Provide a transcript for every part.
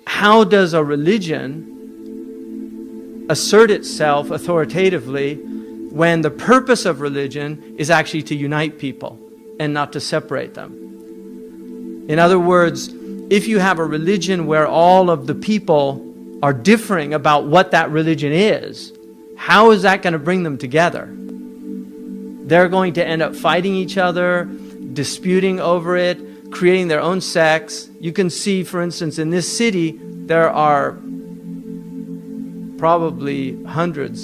how does a religion assert itself authoritatively when the purpose of religion is actually to unite people and not to separate them? In other words, if you have a religion where all of the people are differing about what that religion is, how is that going to bring them together? They're going to end up fighting each other, disputing over it, creating their own sects. You can see, for instance, in this city, there are probably hundreds.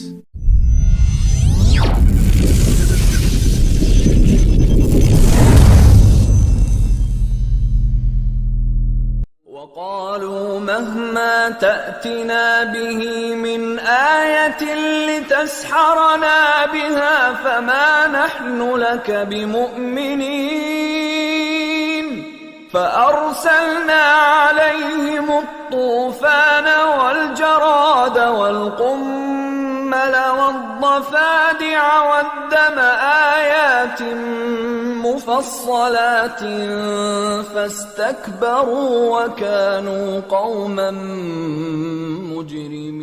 وقالوا مهما تأتنا به من آية لتسحرنا بها فما نحن لك بمؤمنين فأرسلنا عليهم الطوفان والجراد والقمل والضفادع والدم آيات مفصلات فاستكبروا وكانوا قوما مجرمين.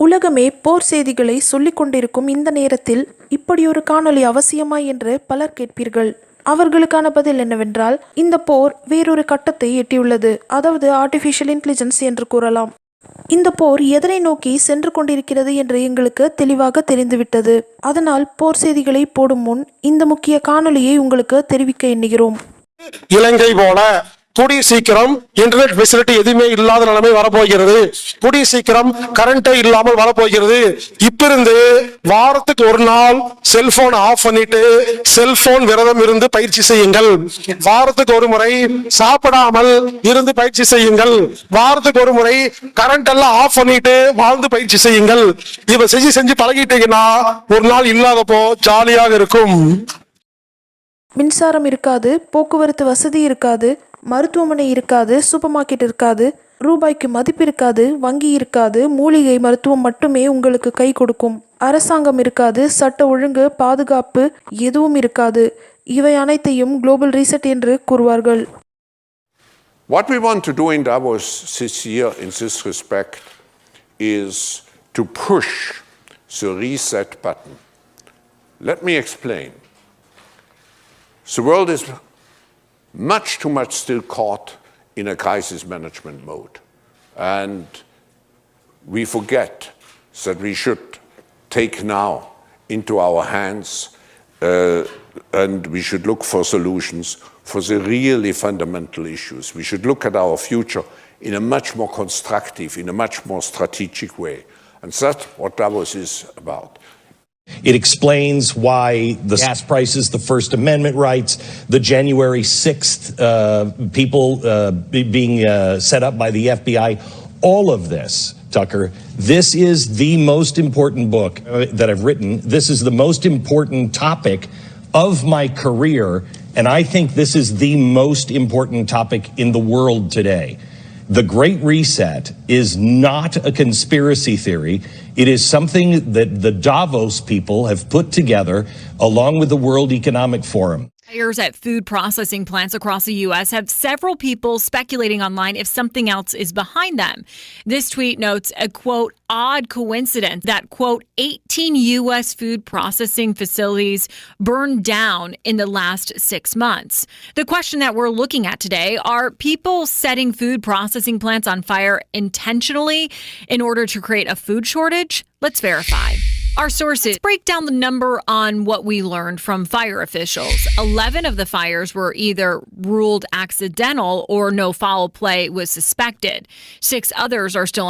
உலகமே போர் செய்திகளை சொல்லிக் கொண்டிருக்கும் இந்த நேரத்தில் இப்படியொரு காணொளி அவசியமா என்று பலர் கேட்பீர்கள். அவர்களுக்கான பதில் என்னவென்றால், இந்த போர் வேறொரு கட்டத்தை எட்டியுள்ளது. அதாவது ஆர்டிஃபிஷியல் இன்டெலிஜென்ஸ் என்று கூறலாம். இந்த போர் எதனை நோக்கி சென்று கொண்டிருக்கிறது என்று எங்களுக்கு தெளிவாக தெரிந்துவிட்டது. அதனால் போர் செய்திகளை போடும் முன் இந்த முக்கிய காணொளியை உங்களுக்கு தெரிவிக்க எண்ணுகிறோம். இலங்கை போல கூடிய சீக்கிரம் இன்டர்நெட் ஃபெசிலிட்டி எதுவுமே இல்லாத நிலைமை வரப்போகிறது. கூடிய சீக்கிரம் கரண்டே இல்லாமல் வரப்போகிறது. இப்ப இருந்து வாரத்துக்கு ஒரு நாள் செல்போன் ஆஃப் பண்ணிட்டு செல்போன் விரதம் இருந்து பயிற்சி செய்யுங்கள். வாரத்துக்கு ஒரு முறை சாப்பிடாமல் இருந்து பயிற்சி செய்யுங்கள். வாரத்துக்கு ஒரு முறை கரண்ட் எல்லாம் ஆஃப் பண்ணிட்டு வாழ்ந்து பயிற்சி செய்யுங்கள். இவ செஞ்சு பழகிட்டீங்கன்னா ஒரு நாள் இல்லாதப்போ ஜாலியாக இருக்கும். மின்சாரம் இருக்காது, போக்குவரத்து வசதி இருக்காது, மருத்துவமனை இருக்காது, சூப்பர் மார்க்கெட் இருக்காது, ரூபாய்க்கு மதிப்பு இருக்காது, வங்கி இருக்காது, மூலிகை மருத்துவம் மட்டுமே உங்களுக்கு கை கொடுக்கும். அரசாங்கம் இருக்காது, சட்ட ஒழுங்கு, பாதுகாப்பு எதுவும் இருக்காது. இவை அனைத்தையும் குளோபல் ரீசெட் என்று கூறுவார்கள். What we want to do in Davos this year in this respect is to push the reset button. Let me explain. The world is much too much still caught in a crisis management mode. And we forget that we should take now into our hands and we should look for solutions for the really fundamental issues. We should look at our future in a much more constructive, in a much more strategic way. And that's what Davos is about. It explains why the gas prices, the First Amendment rights, the January 6th people being set up by the FBI, all of this, Tucker, this is the most important book that I've written. This is the most important topic of my career, and I think this is the most important topic in the world today. The Great Reset is not a conspiracy theory. It is something that the Davos people have put together along with the World Economic Forum. Buyers at food processing plants across the U.S. have several people speculating online if something else is behind them. This tweet notes a, quote, odd coincidence that, quote, 18 U.S. food processing facilities burned down in the last 6 months. The question that we're looking at today, are people setting food processing plants on fire intentionally in order to create a food shortage? Let's verify. Our sources break down the number on what we learned from fire officials. 11 of the fires were either ruled accidental or no foul play was suspected. 6 others are still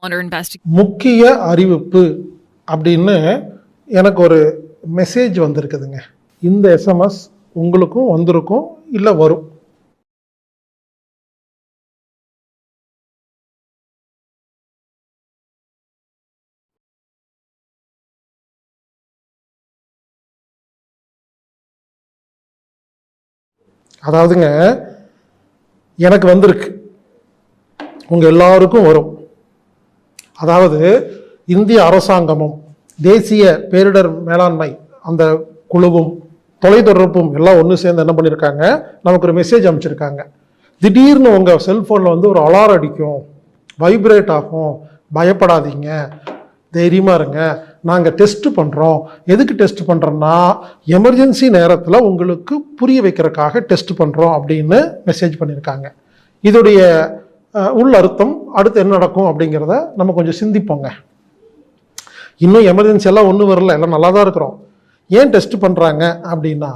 under investigation. முக்கிய அறிவிப்பு அப்படின்னு எனக்கு ஒரு message வந்திருக்குதுங்க. இந்த SMS உங்களுக்கும் வந்திருக்கும், இல்லை வரும். அதாவதுங்க, எனக்கு வந்திருக்கு, உங்கள் எல்லாருக்கும் வரும். அதாவது இந்திய அரசாங்கமும் தேசிய பேரிடர் மேலாண்மை அந்த குழுவும் தொலைத்தொடர்பும் எல்லாம் ஒன்று சேர்ந்து என்ன பண்ணியிருக்காங்க, நமக்கு ஒரு மெசேஜ் அனுப்பிச்சிருக்காங்க. திடீர்னு உங்கள் செல்ஃபோனில் வந்து ஒரு அலாரம் அடிக்கும், வைப்ரேட் ஆகும், பயப்படாதீங்க, தைரியமாக இருங்க, நாங்கள் டெஸ்ட் பண்ணுறோம். எதுக்கு டெஸ்ட் பண்ணுறோன்னா எமர்ஜென்சி நேரத்தில் உங்களுக்கு புரிய வைக்கிறதுக்காக டெஸ்ட் பண்ணுறோம் அப்படின்னு மெசேஜ் பண்ணியிருக்காங்க. இதோடைய உள் அர்த்தம் அடுத்து என்ன நடக்கும் அப்படிங்கிறத நம்ம கொஞ்சம் சிந்திப்போங்க. இன்னும் எமர்ஜென்சி எல்லாம் ஒன்றும் வரல, எல்லாம் நல்லா தான் இருக்கிறோம். ஏன் டெஸ்ட் பண்ணுறாங்க அப்படின்னா,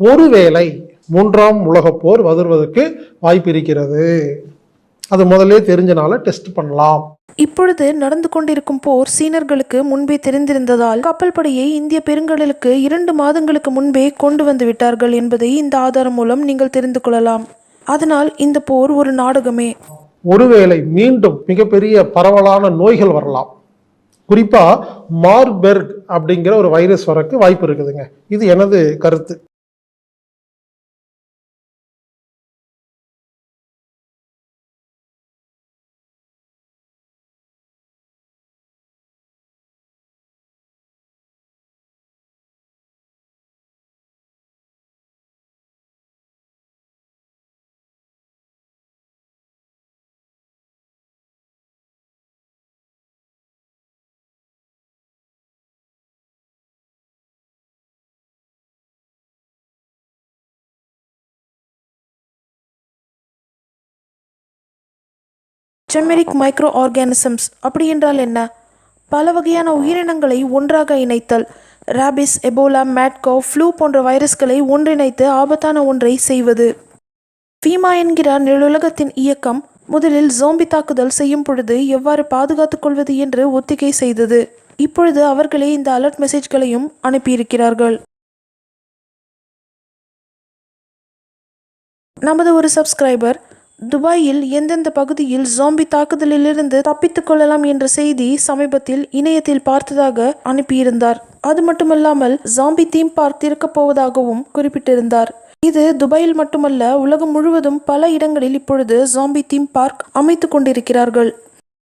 ஒருவேளை 3ஆம் உலகப் போர் வருவதற்கு வாய்ப்பு இருக்கிறது, அது முதல்ல தெரிஞ்சனால டெஸ்ட் பண்ணலாம். இப்பொழுது நடந்து கொண்டிருக்கும் போர் சீனர்களுக்கு முன்பே தெரிந்திருந்ததால் கப்பல் படையை இந்திய பெருங்கடலுக்கு 2 மாதங்களுக்கு முன்பே கொண்டு வந்து விட்டார்கள் என்பதை இந்த ஆதாரம் மூலம் நீங்கள் தெரிந்து கொள்ளலாம். அதனால் இந்த போர் ஒரு நாடகமே. ஒருவேளை மீண்டும் மிகப்பெரிய பரவலான நோய்கள் வரலாம். குறிப்பா மார்பெர்க் அப்படிங்கிற ஒரு வைரஸ் வரக்கு வாய்ப்பு இருக்குதுங்க. இது எனது கருத்து. ஜெமெரிக் மைக்ரோ ஆர்கானிசம்ஸ் அப்படி என்றால் என்ன? பல வகையான உயிரினங்களை ஒன்றாக இணைத்தல். ராபிஸ், எபோலா, மேட்கோ, ஃப்ளூ போன்ற வைரஸ்களை ஒன்றிணைத்து ஆபத்தான ஒன்றை செய்வது. ஃபீமா என்கிற நிலுலகத்தின் இயக்கம் முதலில் ஜோம்பி தாக்குதல் செய்யும் பொழுது எவ்வாறு பாதுகாத்துக் கொள்வது என்று ஒத்திகை செய்தது. இப்பொழுது அவர்களே இந்த அலர்ட் மெசேஜ்களையும் அனுப்பியிருக்கிறார்கள். நமது ஒரு சப்ஸ்கிரைபர் துபாயில் எந்தெந்த பகுதியில் ஜாம்பி தாக்குதலிலிருந்து தப்பித்துக் கொள்ளலாம் என்ற செய்தி சமீபத்தில் இணையத்தில் பார்த்ததாக அனுப்பியிருந்தார். அது மட்டுமல்லாமல் ஜாம்பி தீம் பார்க் திறக்கப் போவதாகவும் குறிப்பிட்டிருந்தார். இது துபாயில் மட்டுமல்ல, உலகம் முழுவதும் பல இடங்களில் இப்பொழுது ஜாம்பி தீம் பார்க் அமைத்து கொண்டிருக்கிறார்கள்.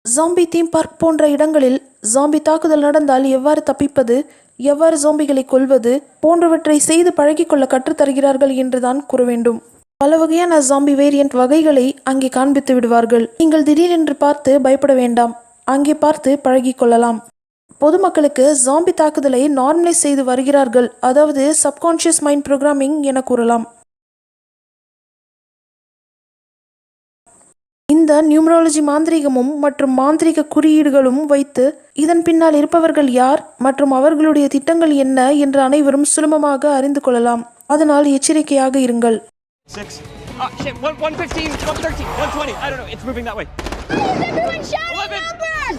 ஜாம்பி தீம் பார்க் போன்ற இடங்களில் ஜாம்பி தாக்குதல் நடந்தால் எவ்வாறு தப்பிப்பது, எவ்வாறு ஜாம்பிகளை கொல்வது போன்றவற்றை செய்து பழகிக்கொள்ள கற்றுத்தருகிறார்கள் என்றுதான் கூற வேண்டும். பல வகையான ஜாம்பி வேரியன்ட் வகைகளை அங்கே காண்பித்து விடுவார்கள். நீங்கள் திடீரென்று பார்த்து பயப்பட வேண்டாம், அங்கே பார்த்து பழகி கொள்ளலாம். பொதுமக்களுக்கு ஜாம்பி தாக்குதலை நார்மலைஸ் செய்து வருகிறார்கள், அதாவது சப்கான்ஷியஸ் மைண்ட் ப்ரோக்ராமிங் என கூறலாம். இந்த நியூமராலஜி மாந்திரீகமும் மற்றும் மாந்திரீக குறியீடுகளும் வைத்து இதன் பின்னால் இருப்பவர்கள் யார் மற்றும் அவர்களுடைய திட்டங்கள் என்ன என்று அனைவரும் சுலபமாக அறிந்து கொள்ளலாம். அதனால் எச்சரிக்கையாக இருங்கள். 6. Shit, 115, 113, 120. I don't know. It's moving that way. Everyone shout 11. numbers!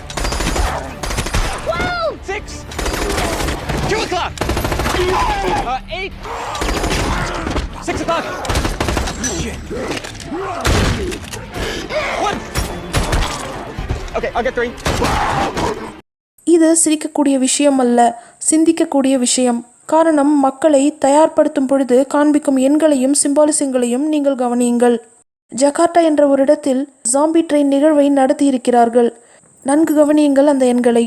12! 6. 2 o'clock. 8. 6 o'clock. Shit. 1. Okay, I'll get 3. இது சிரிக்கக்கூடிய விஷயம் அல்ல, சிந்திக்கக்கூடிய விஷயம். காரணம், மக்களை தயார்படுத்தும் பொழுது காண்பிக்கும் எண்களையும் சிம்பாலிசங்களையும் நீங்கள் கவனியுங்கள். ஜகார்ட்டா என்ற ஒரு இடத்தில் ஜாம்பி ட்ரெயின் நிகழ்வை நடத்தியிருக்கிறார்கள். நன்கு கவனியுங்கள் அந்த எண்களை.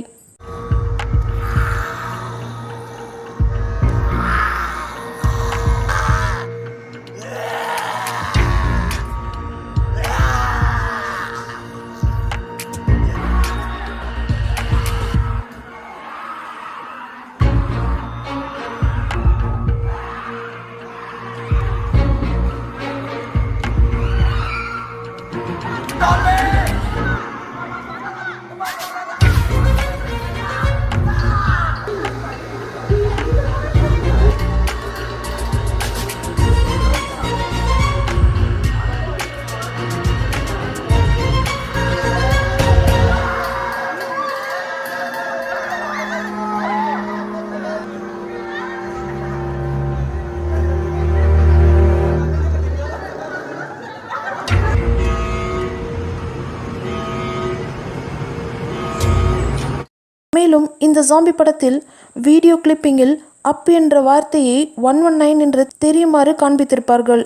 மேலும் இந்த ஜாம்பி படத்தில் வீடியோ கிளிப்பிங்கில் அப் என்ற வார்த்தையை 119 என்று தெரியுமாறு காண்பித்திருப்பார்கள்.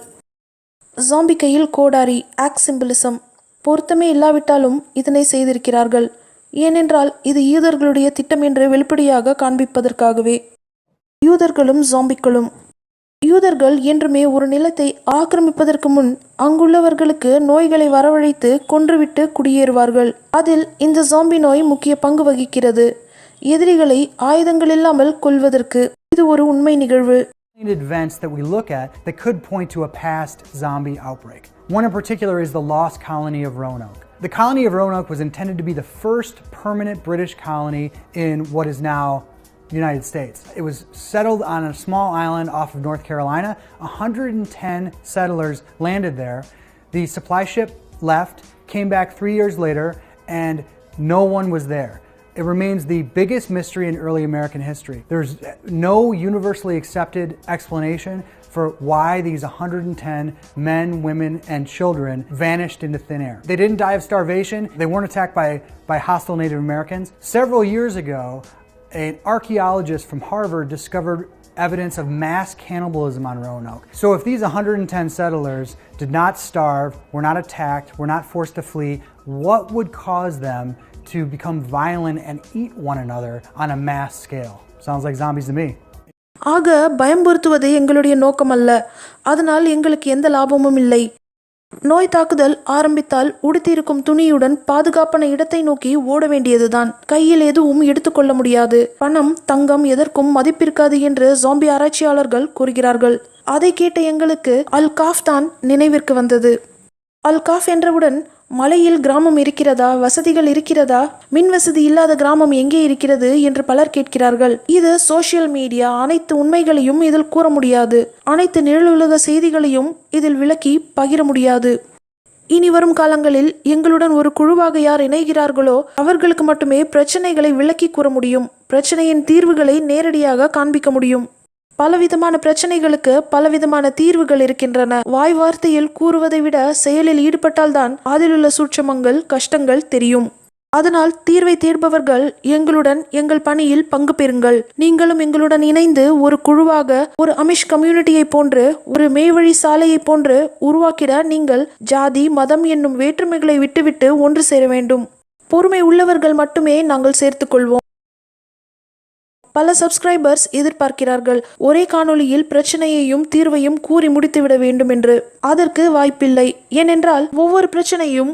ஜாம்பி கையில் கோடாரி, ஆக்ஸ் சிம்பிளிசம். பொருத்தமே இல்லாவிட்டாலும் இதனை செய்திருக்கிறார்கள். ஏனென்றால் இது யூதர்களுடைய திட்டம் என்று வெளிப்படையாக காண்பிப்பதற்காகவே. யூதர்களும் ஜாம்பிக்களும். யூதர்கள் என்றுமே ஒரு நிலத்தை ஆக்கிரமிப்பதற்கு முன் அங்குள்ளவர்களுக்கு நோய்களை வரவழைத்து கொன்றுவிட்டு குடியேறுவார்கள். அதில் இந்த ஜாம்பி நோய் முக்கிய பங்கு வகிக்கிறது, எதிரிகளை ஆயுதங்கள் இல்லாமல் கொல்வதற்கு. இது ஒரு உண்மை நிகழ்வு. Events that we look at that could point to a past zombie outbreak. One in particular is the lost colony of Roanoke. The colony of Roanoke was intended to be the first permanent British colony in what is now the United States. It was settled on a small island off of North Carolina. 110 settlers landed there. The supply ship left, came back 3 years later, and no one was there. It remains the biggest mystery in early American history. There's no universally accepted explanation for why these 110 men, women, and children vanished into thin air. They didn't die of starvation. They weren't attacked by hostile Native Americans. Several years ago, an archaeologist from Harvard discovered evidence of mass cannibalism on Roanoke. So if these 110 settlers did not starve, were not attacked, were not forced to flee, what would cause them to become violent and eat one another on a mass scale? Sounds like zombies to me. ஆக பயம்புறுத்துவது எங்களுடைய நோக்கம் அல்ல. அதனால் எங்களுக்கு எந்த லாபமும் இல்லை. நோய் தாக்குதல் ஆரம்பித்தால் உடுத்தியிருக்கும் துணியுடன் பாதுகாப்பான இடத்தை நோக்கி ஓட வேண்டியதுதான். கையில் எதுவும் எடுத்துக்கொள்ள முடியாது. பணம், தங்கம் எதற்கும் மதிப்பிருக்காது என்று ஜாம்பி ஆராய்ச்சியாளர்கள் கூறுகிறார்கள். அதை கேட்ட எங்களுக்கு அல் காஃப் தான் நினைவிற்கு வந்தது. அல் காஃப் என்றவுடன் மலையில் கிராமம் இருக்கிறதா, வசதிகள் இருக்கிறதா, மின் வசதி இல்லாத கிராமம் எங்கே இருக்கிறது என்று பலர் கேட்கிறார்கள். இது சோசியல் மீடியா. அனைத்து உண்மைகளையும் இதில் கூற முடியாது. அனைத்து நிழலுலக செய்திகளையும் இதில் விளக்கி பகிர முடியாது. இனி வரும் காலங்களில் எங்களுடன் ஒரு குழுவாக யார் இணைகிறார்களோ அவர்களுக்கு மட்டுமே பிரச்சனைகளை விளக்கி கூற முடியும். பிரச்சனையின் தீர்வுகளை நேரடியாக காண்பிக்க முடியும். பலவிதமான பிரச்சனைகளுக்கு பலவிதமான தீர்வுகள் இருக்கின்றன. வாய் வார்த்தையில் கூறுவதை விட செயலில் ஈடுபட்டால்தான் அதிலுள்ள சூட்சமங்கள், கஷ்டங்கள் தெரியும். அதனால் தீர்வை தேடுபவர்கள் எங்களுடன் எங்கள் பணியில் பங்கு பெறுங்கள். நீங்களும் எங்களுடன் இணைந்து ஒரு குழுவாக, ஒரு அமிஷ் கம்யூனிட்டியை போன்று, ஒரு மேவழி சாலையை போன்று உருவாக்கிட நீங்கள் ஜாதி, மதம் என்னும் வேற்றுமைகளை விட்டுவிட்டு ஒன்று சேர வேண்டும். பொறுமை உள்ளவர்கள் மட்டுமே நாங்கள் சேர்த்துக்கொள்வோம். பல சப்ஸ்கிரைபர்ஸ் எதிர்பார்க்கிறார்கள் ஒரே காணொளியில் பிரச்சனையையும் தீர்வையும் கூறி முடித்துவிட வேண்டும் என்று. அதற்கு வாய்ப்பில்லை. ஏனென்றால் ஒவ்வொரு பிரச்சனையும்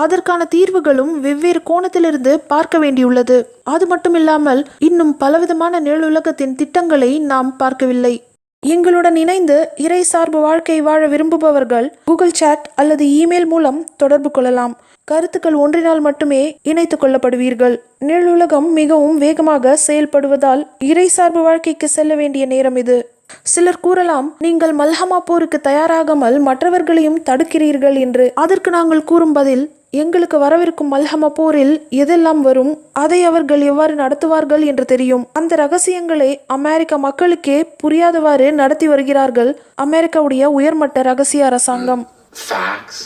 அதற்கான தீர்வுகளும் வெவ்வேறு கோணத்திலிருந்து பார்க்க வேண்டியுள்ளது. அது மட்டுமில்லாமல் இன்னும் பலவிதமான நிழலுலகத்தின் திட்டங்களை நாம் பார்க்கவில்லை. எங்களுடன் இணைந்து இறை சார்பு வாழ்க்கை வாழ விரும்புபவர்கள் கூகுள் சாட் அல்லது இமெயில் மூலம் தொடர்பு கொள்ளலாம். கருத்துக்கள் ஒன்றினால் மட்டுமே இணைத்துக் கொள்ளப்படுவீர்கள். நிழலுலகம் மிகவும் வேகமாக செயல்படுவதால் இறை சார்பு வாழ்க்கைக்கு செல்ல வேண்டிய நேரம் இது. சிலர் கூறலாம், நீங்கள் மல்ஹமா போருக்கு தயாராகாமல் மற்றவர்களையும் தடுக்கிறீர்கள் என்று. அதற்கு நாங்கள் கூறும் பதில், எங்களுக்கு வரவிருக்கும் மல்ஹமா போரில் எதெல்லாம் வரும், அதை அவர்கள் எவ்வாறு நடத்துவார்கள் என்று தெரியும். அந்த ரகசியங்களை அமெரிக்க மக்களுக்கே புரியாதவாறு நடத்தி வருகிறார்கள் அமெரிக்காவுடைய உயர்மட்ட ரகசிய அரசாங்கம். Facts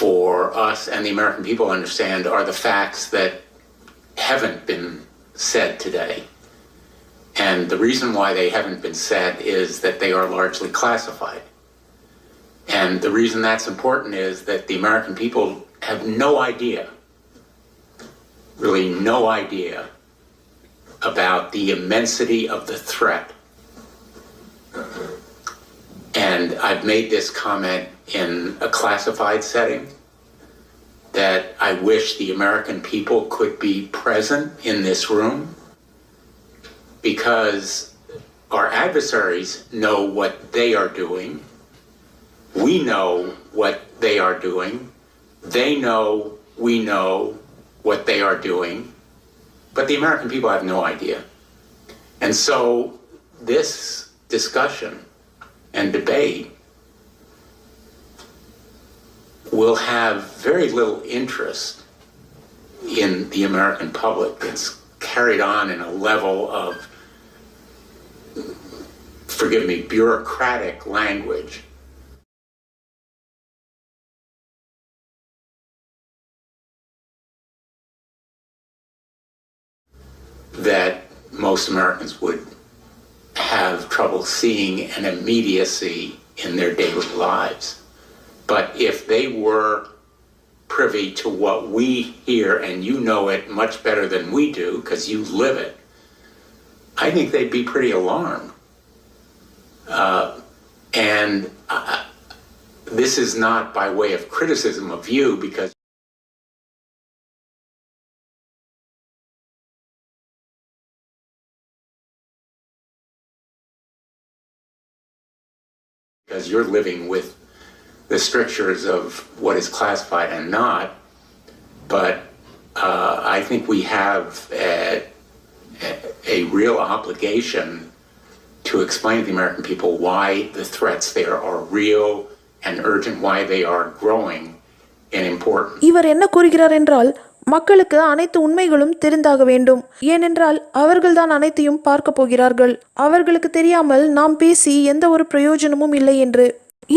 for us and the American people understand are the facts that haven't been said today. And the reason why they haven't been said is that they are largely classified. And the reason that's important is that the American people have no idea, really no idea, about the immensity of the threat. And I've made this comment in a classified setting, that I wish the American people could be present in this room, because our adversaries know what they are doing. We know what they are doing. They know we know what they are doing. But the American people have no idea. And so this discussion and debate will have very little interest in the American public. It's carried on in a level of, forgive me, bureaucratic language that most Americans would have trouble seeing an immediacy in their daily lives. But if they were privy to what we hear, and you know it much better than we do because you live it, I think they'd be pretty alarmed. And this is not by way of criticism of you, because you're living with the strictures of what is classified and not. But I think we have a real obligation to explain to the American people why the threats there are real and urgent, why they are growing and important. இவர் என்ன கூறுகிறார் என்றால், மக்களுக்கு அனைத்து உண்மைகளும் தெரிந்தாக வேண்டும். ஏனென்றால் அவர்கள்தான் அனைத்தையும் பார்க்க போகிறார்கள். அவர்களுக்கு தெரியாமல் நாம் பேசி எந்த ஒரு பிரயோஜனமும் இல்லை என்று.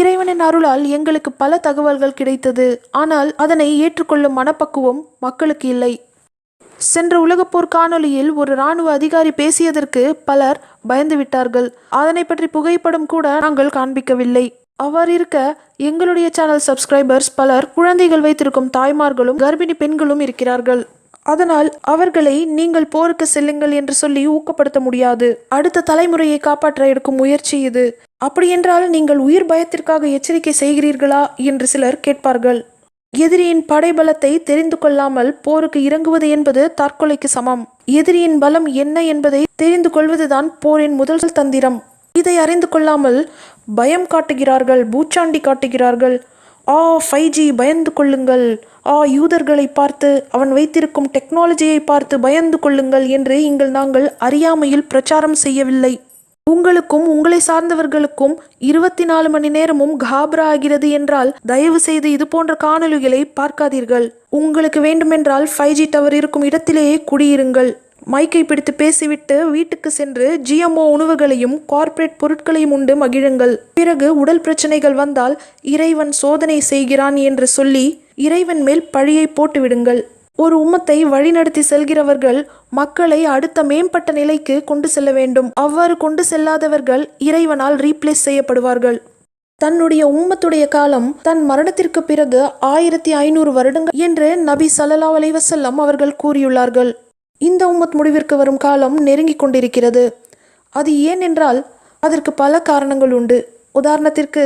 இறைவனின் அருளால் எங்களுக்கு பல தகவல்கள் கிடைத்தது. ஆனால் அதனை ஏற்றுக்கொள்ளும் மனப்பக்குவம் மக்களுக்கு இல்லை. சென்ற உலகப்போர் காணொலியில் ஒரு இராணுவ அதிகாரி பேசியதற்கு பலர் பயந்து விட்டார்கள். அதனை பற்றி புகைப்படம் கூட நாங்கள் காண்பிக்கவில்லை. அவ்வாறு இருக்க எங்களுடைய சேனல் சப்ஸ்கிரைபர்ஸ் பலர் குழந்தைகள் வைத்திருக்கும் தாய்மார்களும் கர்ப்பிணி பெண்களும் இருக்கிறார்கள். அதனால் அவர்களை நீங்கள் போருக்கு செல்லுங்கள் என்று சொல்லி ஊக்கப்படுத்த முடியாது. அடுத்த தலைமுறையை காப்பாற்ற எடுக்கும் முயற்சி இது. அப்படியென்றால் நீங்கள் உயிர் பயத்திற்காக எச்சரிக்கை செய்கிறீர்களா என்று சிலர் கேட்பார்கள். எதிரியின் படைபலத்தை தெரிந்து கொள்ளாமல் போருக்கு இறங்குவது என்பது தற்கொலைக்கு சமம். எதிரியின் பலம் என்ன என்பதை தெரிந்து கொள்வதுதான் போரின் முதல் தந்திரம். இதை அறிந்து கொள்ளாமல் பயம் காட்டுகிறார்கள், பூச்சாண்டி காட்டுகிறார்கள். 5G பயந்து கொள்ளுங்கள், யூதர்களை பார்த்து அவன் வைத்திருக்கும் டெக்னாலஜியை பார்த்து பயந்து கொள்ளுங்கள் என்று இங்கு நாங்கள் அறியாமையில் பிரச்சாரம் செய்யவில்லை. உங்களுக்கும் உங்களை சார்ந்தவர்களுக்கும் 24 மணி நேரமும் காபரா ஆகிறது என்றால் தயவு செய்து இது போன்ற காணொலிகளை பார்க்காதீர்கள். உங்களுக்கு வேண்டுமென்றால் 5G டவர் இருக்கும் இடத்திலேயே குடியிருங்கள். மைக்கை பிடித்து பேசிவிட்டு வீட்டுக்கு சென்று GMO உணவுகளையும் கார்ப்பரேட் பொருட்களையும் உண்டு மகிழுங்கள். பிறகு உடல் பிரச்சனைகள் வந்தால் இறைவன் சோதனை செய்கிறான் என்று சொல்லி இறைவன் மேல் பழியை போட்டுவிடுங்கள். ஒரு உம்மத்தை வழிநடத்தி செல்கிறவர்கள் மக்களை அடுத்த மேம்பட்ட நிலைக்கு கொண்டு செல்ல வேண்டும். அவ்வாறு கொண்டு செல்லாதவர்கள் இறைவனால் ரீப்ளேஸ் செய்யப்படுவார்கள். தன்னுடைய உம்மத்துடைய காலம் தன் மரணத்திற்கு பிறகு 1500 வருடங்கள் என்று நபி ஸல்லல்லாஹு அலைஹி வஸல்லம் அவர்கள் கூறியுள்ளார்கள். இந்த உம்மத் முடிவிற்கு வரும் காலம் நெருங்கி கொண்டிருக்கிறது. அது ஏன் என்றால் அதற்கு பல காரணங்கள் உண்டு. உதாரணத்திற்கு,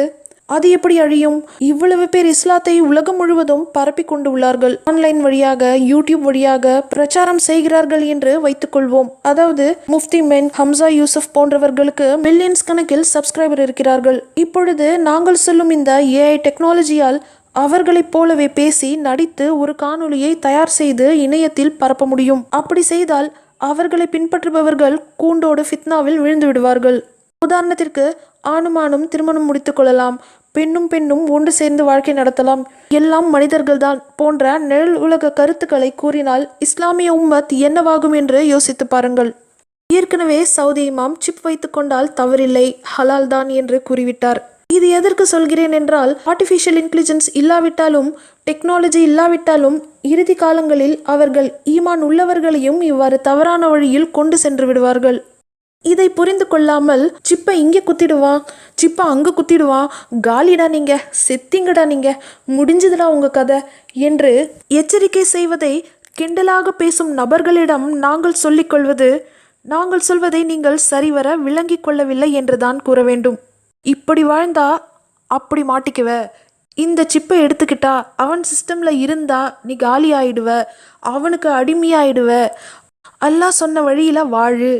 அது எப்படி அழியும்? இவ்வளவு பேர் இஸ்லாத்தை உலகம் முழுவதும் பரப்பி கொண்டு உள்ளார்கள். ஆன்லைன் வழியாக, யூடியூப் வழியாக பிரச்சாரம் செய்கிறார்கள் என்று வைத்துக்கொள்வோம். அதாவது முஃப்தி மென், ஹம்சா யூசுப் போன்றவர்களுக்கு மில்லியன்ஸ் கணக்கில் சப்ஸ்கிரைபர் இருக்கிறார்கள். இப்பொழுது நாங்கள் சொல்லும் இந்த AI டெக்னாலஜியால் அவர்களைப் போலவே பேசி நடித்து ஒரு காணொலியை தயார் செய்து இணையத்தில் பரப்ப முடியும். அப்படி செய்தால் அவர்களை பின்பற்றுபவர்கள் கூண்டோடு ஃபித்னாவில் விழுந்து விடுவார்கள். உதாரணத்திற்கு, ஆணும் திருமணம் முடித்துக் கொள்ளலாம், பெண்ணும் ஒன்று சேர்ந்து வாழ்க்கை நடத்தலாம், எல்லாம் மனிதர்கள்தான் போன்ற நிழல் உலக கருத்துக்களை கூறினால் இஸ்லாமிய உம்மத் என்னவாகும் என்று யோசித்து பாருங்கள். ஏற்கனவே சவுதி இமாம் சிப் வைத்துக் கொண்டால் தவறில்லை, ஹலால் தான் என்று கூறிவிட்டார். இது எதற்கு சொல்கிறேன் என்றால், ஆர்டிஃபிஷியல் இன்டெலிஜென்ஸ் இல்லாவிட்டாலும் டெக்னாலஜி இல்லாவிட்டாலும் இறுதி காலங்களில் அவர்கள் ஈமான் உள்ளவர்களையும் இவ்வாறு தவறான வழியில் கொண்டு சென்று விடுவார்கள். இதை புரிந்து கொள்ளாமல் சிப்பை இங்கே குத்திடுவான், சிப்பை அங்கே குத்திடுவான், காலிடா நீங்க, செத்திங்கடா நீங்க, முடிஞ்சதுடா உங்க கதை என்று எச்சரிக்கை செய்வதை கிண்டலாக பேசும் நபர்களிடம் நாங்கள் சொல்லிக்கொள்வது, நாங்கள் சொல்வதை நீங்கள் சரிவர விளங்கி கொள்ளவில்லை என்றுதான் கூற வேண்டும். இப்படி வாழ்ந்தா அப்படி மாட்டிக்குவ, இந்த சிப்பை எடுத்துக்கிட்டா அவன் சிஸ்டம்ல இருந்தா நீ காலி ஆயிடுவ, அவனுக்கு அடிமையாயிடுவ, அல்லாஹ் சொன்ன வழியில வாழு,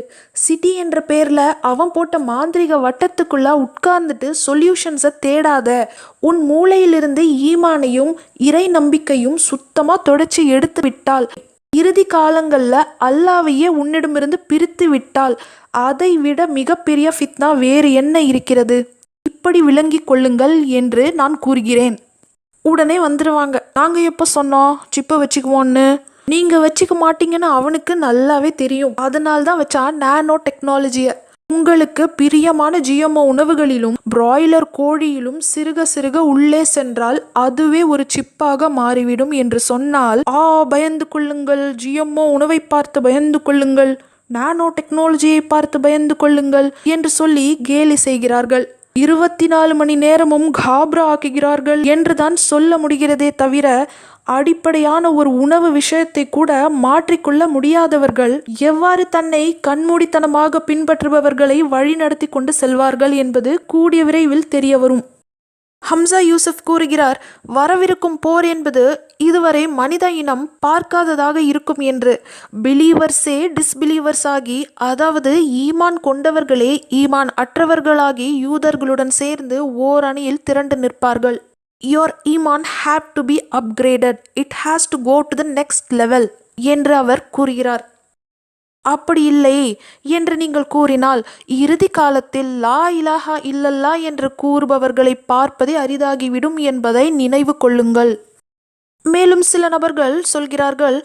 சிட்டி என்ற பேர்ல அவன் போட்ட மாந்திரிக வட்டத்துக்குள்ள உட்கார்ந்துட்டு சொல்யூஷன்ஸை தேடாத, உன் மூளையிலிருந்து ஈமானையும் இறை நம்பிக்கையும் சுத்தமா தொடச்சி எடுத்து விட்டால், இறுதி காலங்கள்ல அல்லாவையே உன்னிடமிருந்து பிரித்து விட்டால் அதை விட மிகப்பெரிய ஃபித்னா வேறு என்ன இருக்கிறது? இப்படி விளங்கி கொள்ளுங்கள் என்று நான் கூறுகிறேன். உடனே வந்துடுவாங்க, நாங்கள் எப்போ சொன்னோம் சிப்பை வச்சுக்குவோன்னு, நீங்கள் வச்சுக்க மாட்டீங்கன்னு அவனுக்கு நல்லாவே தெரியும். அதனால்தான் வச்சா நானோ டெக்னாலஜியை. உங்களுக்கு பிரியமான GMO உணவுகளிலும் பிராய்லர் கோழியிலும் சிறுக சிறுக உள்ளே சென்றால் அதுவே ஒரு சிப்பாக மாறிவிடும் என்று சொன்னால், பயந்து கொள்ளுங்கள், GMO உணவை பார்த்து பயந்து கொள்ளுங்கள், நானோ டெக்னாலஜியை பார்த்து பயந்து கொள்ளுங்கள் என்று சொல்லி கேலி செய்கிறார்கள். 24 மணி நேரமும் காப்ரா ஆக்குகிறார்கள் என்றுதான் சொல்ல முடிகிறதே தவிர அடிப்படையான ஒரு உணவு விஷயத்தை கூட மாற்றிக்கொள்ள முடியாதவர்கள் எவ்வாறு தன்னை கண்மூடித்தனமாக பின்பற்றுபவர்களை வழிநடத்தி கொண்டு செல்வார்கள் என்பது கூடிய விரைவில் தெரிய வரும். ஹம்சா யூசுப் கூறுகிறார், வரவிருக்கும் போர் என்பது இதுவரை மனித இனம் பார்க்காததாக இருக்கும் என்று. பிலீவர்ஸே டிஸ்பிலீவர்ஸ் ஆகி, அதாவது ஈமான் கொண்டவர்களே ஈமான் அற்றவர்களாகி யூதர்களுடன் சேர்ந்து ஓர் அணியில் திரண்டு நிற்பார்கள். Your iman have to be upgraded. It has to go to the next level என்று அவர் கூறுகிறார். அப்படி இல்லை என்று நீங்கள் கூறினால் இறுதி காலத்தில் லா இலாஹா இல்லல்லா என்று கூறுபவர்களை பார்ப்பதே அரிதாகிவிடும் என்பதை நினைவு கொள்ளுங்கள். மேலும் சில நபர்கள் சொல்கிறார்கள்,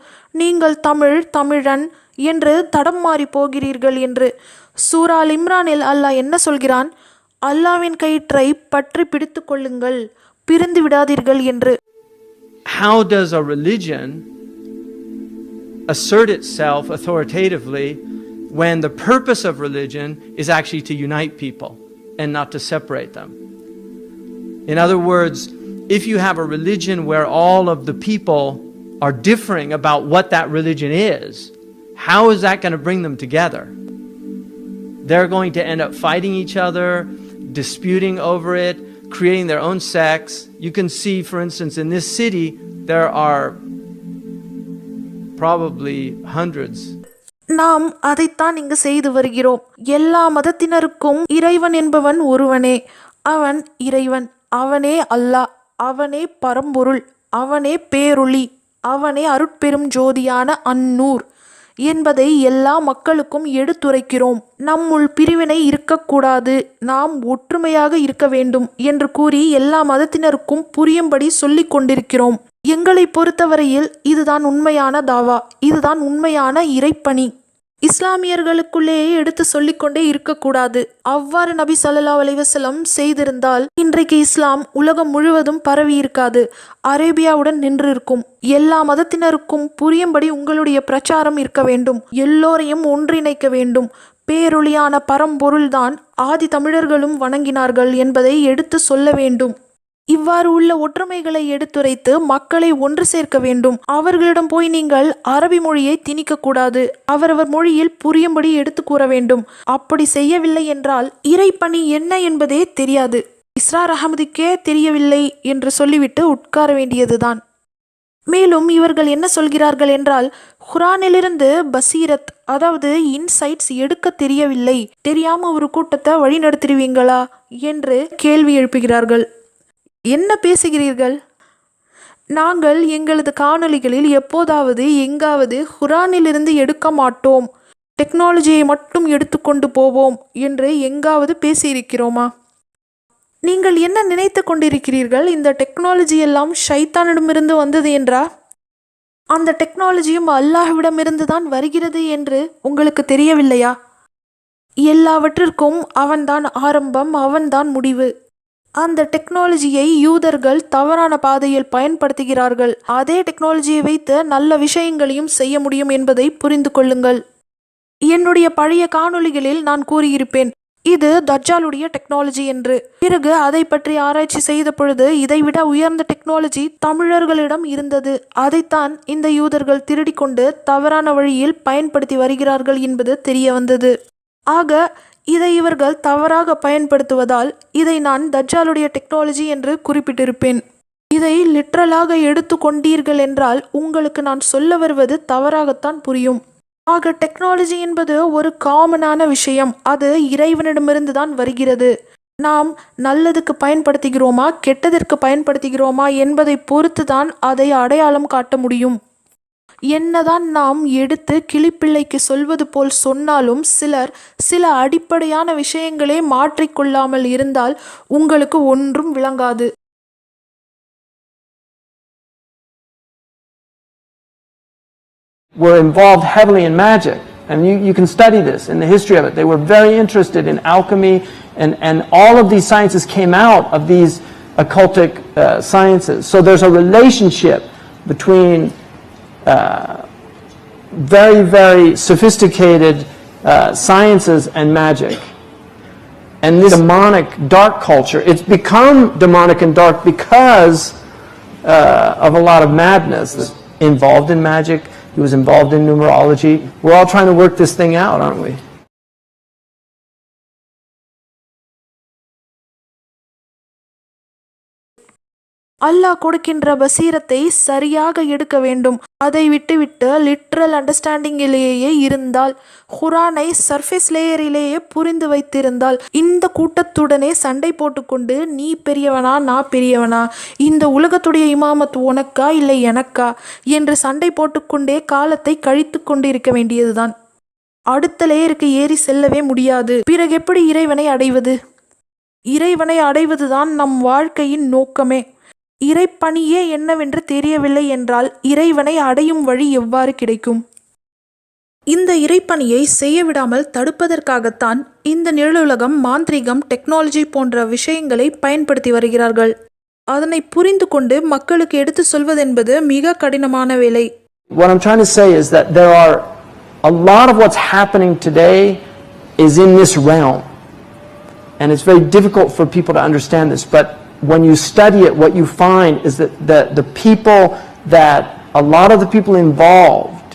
நீங்கள் தமிழன் என்று தடம் மாறி போகிறீர்கள் என்று. சூரா அல் இம்ரானில் அல்லாஹ் என்ன சொல்கிறான்? அல்லாவின் கயிற்றை பற்றி பிடித்து கொள்ளுங்கள், பிரிந்து விடாதீர்கள் என்று. How does a religion assert itself authoritatively when the purpose of religion is actually to unite people and not to separate them? In other words, if you have a religion where all of the people are differing about what that religion is, how is that going to bring them together? They're going to end up fighting each other, disputing over it, creating their own sects. You can see, for instance, in this city, there are probably hundreds. நாம் அதைத்தான் இங்கு செய்து வருகிறோம். எல்லா மதத்தினருக்கும் இறைவன் என்பவன் ஒருவனே. அவன் இறைவன், அவனே அல்லாஹ், அவனே பரம்பொருள், அவனே பேரொளி, அவனே அருட்பெரும் ஜோதியான அந்நூர் என்பதை எல்லா மக்களுக்கும் எடுத்துரைக்கிறோம். நம்முள் பிரிவினை இருக்கக்கூடாது, நாம் ஒற்றுமையாக இருக்க வேண்டும் என்று கூறி எல்லா மதத்தினருக்கும் புரியும்படி சொல்லிக் கொண்டிருக்கிறோம். எங்களை பொறுத்தவரையில் இதுதான் உண்மையான தாவா, இதுதான் உண்மையான இறைப்பணி. இஸ்லாமியர்களுக்குள்ளேயே எடுத்து சொல்லிக்கொண்டே இருக்கக்கூடாது. அவ்வாறு நபி ஸல்லல்லாஹு அலைஹி வஸல்லம் செய்திருந்தால் இன்றைக்கு இஸ்லாம் உலகம் முழுவதும் பரவி இருக்காது, அரேபியாவுடன் நின்று இருக்கும். எல்லா மதத்தினருக்கும் புரியும்படி உங்களுடைய பிரச்சாரம் இருக்க வேண்டும். எல்லோரையும் ஒன்றிணைக்க வேண்டும். பேரொளியான பரம்பொருள்தான் ஆதி தமிழர்களும் வணங்கினார்கள் என்பதை எடுத்து சொல்ல வேண்டும். இவ்வாறு உள்ள ஒற்றுமைகளை எடுத்துரைத்து மக்களை ஒன்று சேர்க்க வேண்டும். அவர்களிடம் போய் நீங்கள் அரபி மொழியை திணிக்கக்கூடாது, அவரவர் மொழியில் புரியும்படி எடுத்து கூற வேண்டும். அப்படி செய்யவில்லை என்றால் இறைப்பணி என்ன என்பதே தெரியாது. இஸ்ரார் அகமதுக்கே தெரியவில்லை என்று சொல்லிவிட்டு உட்கார வேண்டியதுதான். மேலும் இவர்கள் என்ன சொல்கிறார்கள் என்றால், குர்ஆனிலிருந்து பசீரத், அதாவது இன்சைட்ஸ் எடுக்க தெரியவில்லை, தெரியாம ஒரு கூட்டத்தை வழிநடத்திடுவீங்களா என்று கேள்வி எழுப்புகிறார்கள். என்ன பேசுகிறீர்கள்? நாங்கள் எங்களது காணொளிகளில் எப்போதாவது எங்காவது குர்ஆனிலிருந்து எடுக்க மாட்டோம், டெக்னாலஜியை மட்டும் எடுத்துக்கொண்டு போவோம் என்று எங்காவது பேசியிருக்கிறோமா? நீங்கள் என்ன நினைத்து கொண்டிருக்கிறீர்கள்? இந்த டெக்னாலஜி எல்லாம் ஷைத்தானிடமிருந்து வந்தது என்றா? அந்த டெக்னாலஜியும் அல்லாஹ்விடமிருந்து தான் வருகிறது என்று உங்களுக்கு தெரியவில்லையா? எல்லாவற்றிற்கும் அவன்தான் ஆரம்பம், அவன்தான் முடிவு. அந்த டெக்னாலஜியை யூதர்கள் தவறான பாதையில் பயன்படுத்துகிறார்கள். அதே டெக்னாலஜியை வைத்து நல்ல விஷயங்களையும் செய்ய முடியும் என்பதை புரிந்து கொள்ளுங்கள். என்னுடைய பழைய காணொளிகளில் நான் கூறியிருப்பேன், இது தஜ்ஜாலுடைய டெக்னாலஜி என்று. பிறகு அதை பற்றி ஆராய்ச்சி செய்த பொழுது இதைவிட உயர்ந்த டெக்னாலஜி தமிழர்களிடம் இருந்தது. அதைத்தான் இந்த யூதர்கள் திருடிக்கொண்டு தவறான வழியில் பயன்படுத்தி வருகிறார்கள் என்பது தெரிய வந்தது. ஆக இதை இவர்கள் தவறாக பயன்படுத்துவதால் இதை நான் தஜ்ஜாலுடைய டெக்னாலஜி என்று குறிப்பிட்டிருப்பேன். இதை லிட்ரலாக எடுத்து கொண்டீர்கள் என்றால் உங்களுக்கு நான் சொல்ல வருவது தவறாகத்தான் புரியும். ஆக டெக்னாலஜி என்பது ஒரு காமனான விஷயம், அது இறைவனிடமிருந்து தான் வருகிறது. நாம் நல்லதுக்கு பயன்படுத்துகிறோமா கெட்டதற்கு பயன்படுத்துகிறோமா என்பதை பொறுத்து தான் அதை அடையாளம் காட்ட முடியும். என்னதான் நாம் எடுத்து கிளிப்பிள்ளைக்கு சொல்வது போல் சொன்னாலும் சிலர் சில அடிப்படையான விஷயங்களே மாற்றிக்கொள்ளாமல் இருந்தால் உங்களுக்கு ஒன்றும் விளங்காது. Were involved heavily in magic. And you can study this in the history of it. They were very interested in alchemy, and all of these sciences came out of these occultic sciences. So there's a relationship between very, very sophisticated sciences and magic. And this demonic dark culture, it's become demonic and dark because of a lot of madness that's involved in magic. He was involved in numerology. We're all trying to work this thing out, aren't we? அல்லாஹ் கொடுக்கின்ற பசீரத்தை சரியாக எடுக்க வேண்டும். அதை விட்டுவிட்டு literal அண்டர்ஸ்டாண்டிங்கிலேயே இருந்தால், குரானை surface லேயரிலேயே புரிந்து வைத்திருந்தால், இந்த கூட்டத்துடனே சண்டை போட்டுக்கொண்டு நீ பெரியவனா நான் பெரியவனா, இந்த உலகத்துடைய இமாமத் உனக்கா இல்லை எனக்கா என்று சண்டை போட்டுக்கொண்டே காலத்தை கழித்து கொண்டிருக்க வேண்டியதுதான். அடுத்த லேயருக்கு ஏறி செல்லவே முடியாது. பிறகு எப்படி இறைவனை அடைவது? இறைவனை அடைவதுதான் நம் வாழ்க்கையின் நோக்கமே. இறைப்பணியே என்னவென்று தெரியவில்லை என்றால் இறைவனை அடையும் வழி எவ்வாறு கிடைக்கும்? இந்த இறைப்பணியை செய்ய விடாமல் தடுப்பதற்காகத்தான் இந்த நிழலுலகம், மாந்திரீகம், டெக்னாலஜி போன்ற விஷயங்களை பயன்படுத்தி வருகிறார்கள். அதனை புரிந்து கொண்டு மக்களுக்கு எடுத்து சொல்வதென்பது மிக கடினமான வேலை. What I'm trying to say is that there are a lot of what's happening today is in this realm. And it's very difficult for people to understand this, but when you study it, what you find is that the people that, a lot of the people involved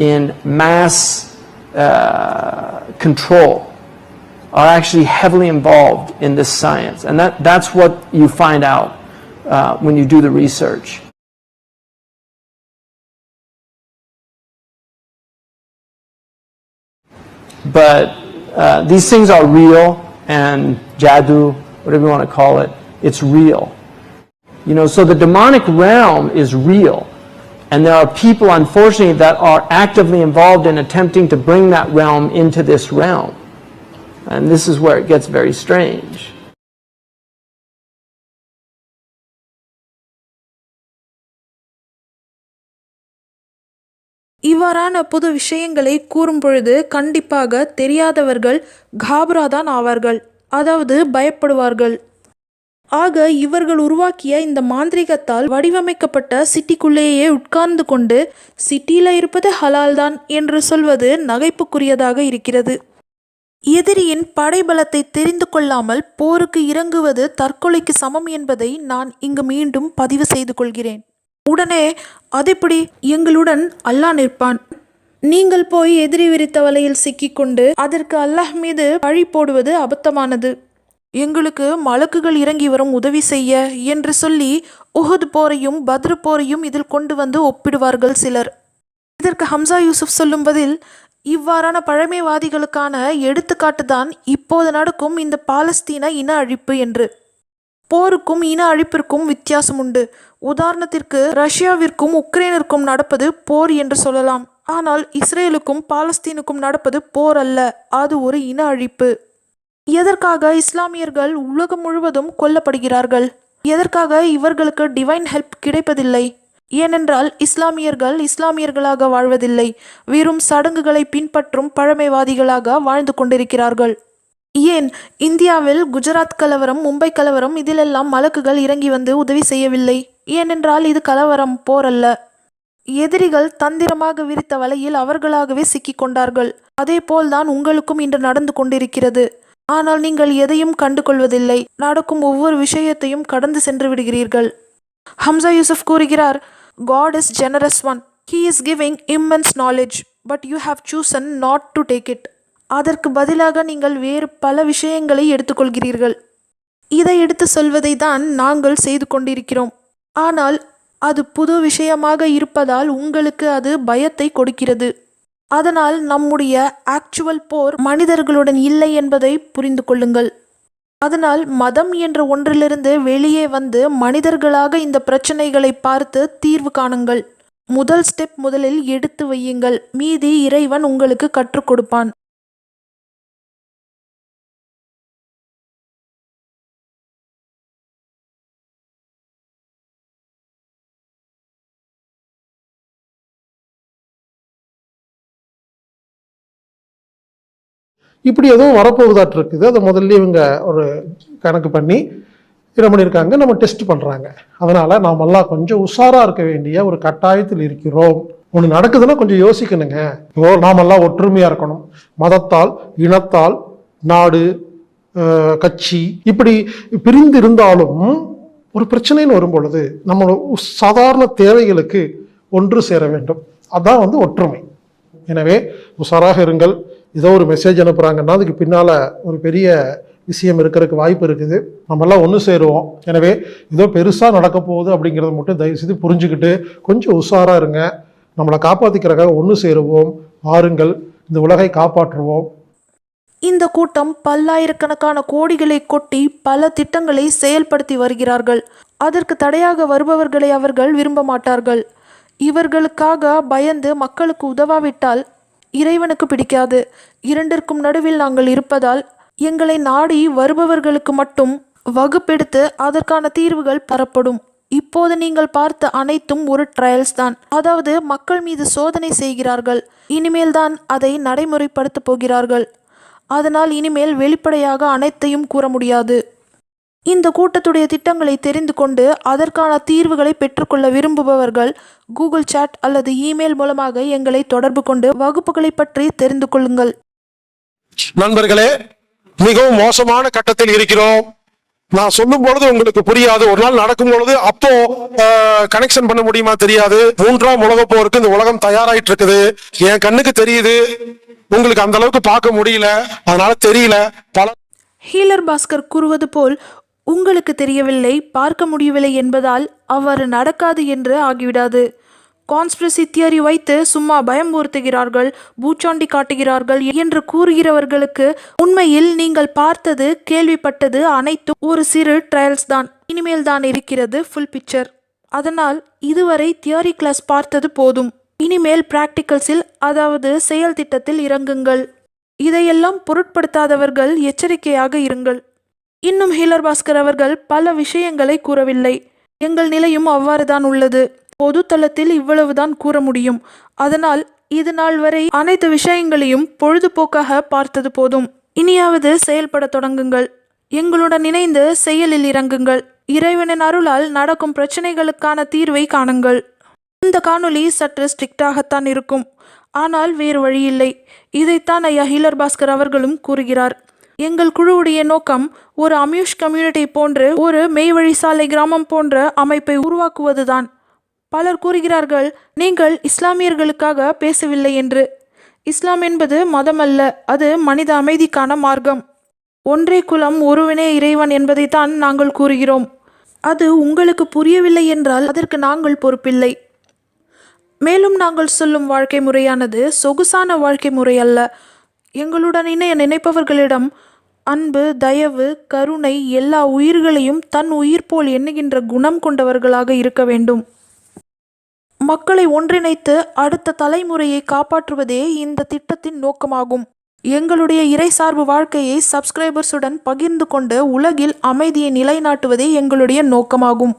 in mass control are actually heavily involved in this science. And that's what you find out when you do the research. But these things are real, and jadoo, whatever you want to call it, it's real. You know, so the demonic realm is real. And there are people, unfortunately, that are actively involved in attempting to bring that realm into this realm. And this is where it gets very strange. இவ்வாறான புது விஷயங்களை கூறும் பொழுது கண்டிப்பாக தெரியாதவர்கள் காபராதான் ஆவார்கள், அதாவது பயப்படுவார்கள். ஆக இவர்கள் உருவாக்கிய இந்த மாந்திரிகத்தால் வடிவமைக்கப்பட்ட சிட்டிக்குள்ளேயே உட்கார்ந்து கொண்டு சிட்டியில் இருப்பது ஹலால்தான் என்று சொல்வது நகைப்புக்குரியதாக இருக்கிறது. எதிரியின் படைபலத்தை தெரிந்து கொள்ளாமல் போருக்கு இறங்குவது தற்கொலைக்கு சமம் என்பதை நான் இங்கு மீண்டும் பதிவு செய்து கொள்கிறேன். உடனே அதெப்படி, எங்களுடன் அல்லாஹ் நிற்பான், நீங்கள் போய் எதிரி விரித்த வலையில் சிக்கிக்கொண்டு அதற்கு அல்லாஹ் மீது பழி போடுவது அபத்தமானது, எங்களுக்கு மலக்குகள் இறங்கி வரும் உதவி செய்ய என்று சொல்லி உஹுத் போரையும் பத்ர் போரையும் இதில் கொண்டு வந்து ஒப்பிடுவார்கள் சிலர். இதற்கு ஹம்சா யூசுப் சொல்லும் பதில், இவ்வாறான பழமைவாதிகளுக்கான எடுத்துக்காட்டுதான் இப்போது நடக்கும் இந்த பாலஸ்தீன இன அழிப்பு என்று. போருக்கும் இன அழிப்பிற்கும் வித்தியாசம் உண்டு. உதாரணத்திற்கு ரஷ்யாவிற்கும் உக்ரைனிற்கும் நடப்பது போர் என்று சொல்லலாம். ஆனால் இஸ்ரேலுக்கும் பாலஸ்தீனுக்கும் நடப்பது போர் அல்ல, அது ஒரு இன அழிப்பு. எதற்காக இஸ்லாமியர்கள் உலகம் முழுவதும் கொல்லப்படுகிறார்கள்? எதற்காக இவர்களுக்கு டிவைன் ஹெல்ப் கிடைப்பதில்லை? ஏனென்றால் இஸ்லாமியர்கள் இஸ்லாமியர்களாக வாழ்வதில்லை, வெறும் சடங்குகளை பின்பற்றும் பழமைவாதிகளாக வாழ்ந்து கொண்டிருக்கிறார்கள். ஏன் இந்தியாவில் குஜராத் கலவரம், மும்பை கலவரம், இதிலெல்லாம் மலக்குகள் இறங்கி வந்து உதவி செய்யவில்லை? ஏனென்றால் இது கலவரம், போர் அல்ல. எதிரிகள் தந்திரமாக விரித்த வலையில் அவர்களாகவே சிக்கிக் கொண்டார்கள். அதே போல்தான் உங்களுக்கும் இன்று நடந்து கொண்டிருக்கிறது. ஆனால் நீங்கள் எதையும் கண்டு கொள்வதில்லை. நடக்கும் ஒவ்வொரு விஷயத்தையும் கடந்து சென்று விடுகிறீர்கள். ஹம்சா யூசுப் கூறுகிறார், God is generous one. He is giving immense knowledge, but you have chosen not to take it. அதற்கு பதிலாக நீங்கள் வேறு பல விஷயங்களை எடுத்துக்கொள்கிறீர்கள். இதை எடுத்து சொல்வதை தான் நாங்கள் செய்து கொண்டிருக்கிறோம். ஆனால் அது புது விஷயமாக இருப்பதால் உங்களுக்கு அது பயத்தை கொடுக்கிறது. அதனால் நம்முடைய ஆக்சுவல் போர் மனிதர்களுடன் இல்லை என்பதை புரிந்து கொள்ளுங்கள். அதனால் மதம் என்ற ஒன்றிலிருந்து வெளியே வந்து மனிதர்களாக இந்த பிரச்சனைகளை பார்த்து தீர்வு காணுங்கள். முதல் ஸ்டெப் முதலில் எடுத்து வையுங்கள், மீதி இறைவன் உங்களுக்கு கற்றுக் கொடுப்பான். இப்படி எதுவும் வரப்போகுதாட்டு இருக்குது. அதை முதல்ல இவங்க ஒரு கணக்கு பண்ணி என்ன பண்ணியிருக்காங்க, நம்ம டெஸ்ட் பண்ணுறாங்க. அதனால் நாமெல்லாம் கொஞ்சம் உஷாராக இருக்க வேண்டிய ஒரு கட்டாயத்தில் இருக்கிறோம். ஒன்று நடக்குதுன்னா கொஞ்சம் யோசிக்கணுங்க. நாமெல்லாம் ஒற்றுமையாக இருக்கணும். மதத்தால், இனத்தால், நாடு, கட்சி இப்படி பிரிந்து இருந்தாலும் ஒரு பிரச்சனைன்னு வரும் பொழுது நம்ம சாதாரண தேவைகளுக்கு ஒன்று சேர வேண்டும். அதான் ஒற்றுமை. எனவே உஷாராக இருங்கள். ஏதோ ஒரு மெசேஜ் அனுப்புகிறாங்கன்னா அதுக்கு பின்னால் ஒரு பெரிய விஷயம் இருக்கிறதுக்கு வாய்ப்பு இருக்குது. நம்மெல்லாம் ஒன்று சேருவோம். எனவே ஏதோ பெருசாக நடக்க போகுது அப்படிங்கிறத மட்டும் தயவுசெய்து புரிஞ்சுக்கிட்டு கொஞ்சம் உஷாராக இருங்க. நம்மளை காப்பாற்றிக்கிறக்காக ஒன்று சேருவோம். வாருங்கள், இந்த உலகை காப்பாற்றுவோம். இந்த கூட்டம் பல்லாயிரக்கணக்கான கோடிகளை கொட்டி பல திட்டங்களை செயல்படுத்தி வருகிறார்கள். அதற்கு தடையாக வருபவர்களை அவர்கள் விரும்ப மாட்டார்கள். இவர்களுக்காக பயந்து மக்களுக்கு உதவாவிட்டால் இறைவனுக்கு பிடிக்காது. இரண்டிற்கும் நடுவில் நாங்கள் இருப்பதால் எங்களை நாடி வருபவர்களுக்கு மட்டும் வகுப்பெடுத்து அதற்கான தீர்வுகள் தரப்படும். இப்போது நீங்கள் பார்த்த அனைத்தும் ஒரு ட்ரையல்ஸ் தான். அதாவது மக்கள் மீது சோதனை செய்கிறார்கள். இனிமேல் தான் அதை நடைமுறைப்படுத்த போகிறார்கள். அதனால் இனிமேல் வெளிப்படையாக அனைத்தையும் கூற முடியாது. இந்த கூட்டத்துடைய திட்டங்களை தெரிந்து கொண்டு அதற்கான தீர்வுகளை பெற்றுக்கொள்ள விரும்புபவர்கள் கூகுள் சாட் அல்லது இமெயில் மூலமாக எங்களை தொடர்பு கொண்டு வகுப்புகளை பற்றி தெரிந்து கொள்ளுங்கள். நண்பர்களே, மிகவும் மோசமான கட்டத்தில் இருக்கிறோம். நான் சொல்லும் பொழுது உங்களுக்கு புரியாது. ஒரு நாள் நடக்கும் பொழுது அப்போ கனெக்ஷன் பண்ண முடியுமா தெரியாது. 3ஆம் உலகப் போருக்கு இந்த உலகம் தயாராயிட்டு இருக்குது. என் கண்ணுக்கு தெரியுது, உங்களுக்கு அந்த அளவுக்கு பார்க்க முடியல, அதனால தெரியல. ஹீலர் பாஸ்கர் கூறுவது போல் உங்களுக்கு தெரியவில்லை, பார்க்க முடியவில்லை என்பதால் அவ்வாறு நடக்காது என்று ஆகிவிடாது. கான்ஸ்பிரசி தியரி வைத்து சும்மா பயமுறுத்துகிறார்கள், பூச்சாண்டி காட்டுகிறார்கள் என்று கூறுகிறவர்களுக்கு உண்மையில் நீங்கள் பார்த்தது கேள்விப்பட்டது அனைத்தும் ஒரு சிறு ட்ரையல்ஸ் தான். இனிமேல் தான் இருக்கிறது ஃபுல் பிக்சர். அதனால் இதுவரை தியரி கிளாஸ் பார்த்தது போதும். இனிமேல் பிராக்டிகல்ஸில், அதாவது செயல் திட்டத்தில் இறங்குங்கள். இதையெல்லாம் பொருட்படுத்தாதவர்கள் எச்சரிக்கையாக இருங்கள். இன்னும் ஹீலர் பாஸ்கர் அவர்கள் பல விஷயங்களை கூறவில்லை. எங்கள் நிலையும் அவ்வாறு தான் உள்ளது. பொது தளத்தில் இவ்வளவுதான் கூற முடியும். அதனால் இது நாள் வரை அனைத்து விஷயங்களையும் பொழுதுபோக்காக பார்த்தது போதும். இனியாவது செயல்பட தொடங்குங்கள். எங்களுடன் இணைந்து செயலில் இறங்குங்கள். இறைவனின் அருளால் நடக்கும் பிரச்சனைகளுக்கான தீர்வை காணுங்கள். இந்த காணொளி சற்று ஸ்ட்ரிக்டாகத்தான் இருக்கும். ஆனால் வேறு வழியில்லை. இதைத்தான் ஐயா ஹீலர் பாஸ்கர் அவர்களும் கூறுகிறார். எங்கள் குழுவுடைய நோக்கம் ஒரு அம்யூஷ் கம்யூனிட்டி போன்று, ஒரு மெய்வழி சாலை கிராமம் போன்ற அமைப்பை உருவாக்குவதுதான். பலர் கூறுகிறார்கள், நீங்கள் இஸ்லாமியர்களுக்காக பேசவில்லை என்று. இஸ்லாம் என்பது மதம் அல்ல, அது மனித அமைதிக்கான மார்க்கம். ஒன்றே குலம், ஒருவனே இறைவன் என்பதைத்தான் நாங்கள் கூறுகிறோம். அது உங்களுக்கு புரியவில்லை என்றால் அதற்கு நாங்கள் பொறுப்பில்லை. மேலும் நாங்கள் சொல்லும் வாழ்க்கை முறையானது சொகுசான வாழ்க்கை முறை அல்ல. எங்களுடன் இணைய நினைப்பவர்களிடம் அன்பு, தயவு, கருணை, எல்லா உயிர்களையும் தன் உயிர் போல் எண்ணுகின்ற குணம் கொண்டவர்களாக இருக்க வேண்டும். மக்களை ஒன்றிணைத்து அடுத்த தலைமுறையை காப்பாற்றுவதே இந்த திட்டத்தின் நோக்கமாகும். எங்களுடைய இறைசார்பு வாழ்க்கையை சப்ஸ்கிரைபர்ஸுடன் பகிர்ந்து கொண்டு உலகில் அமைதியை நிலைநாட்டுவதே எங்களுடைய நோக்கமாகும்.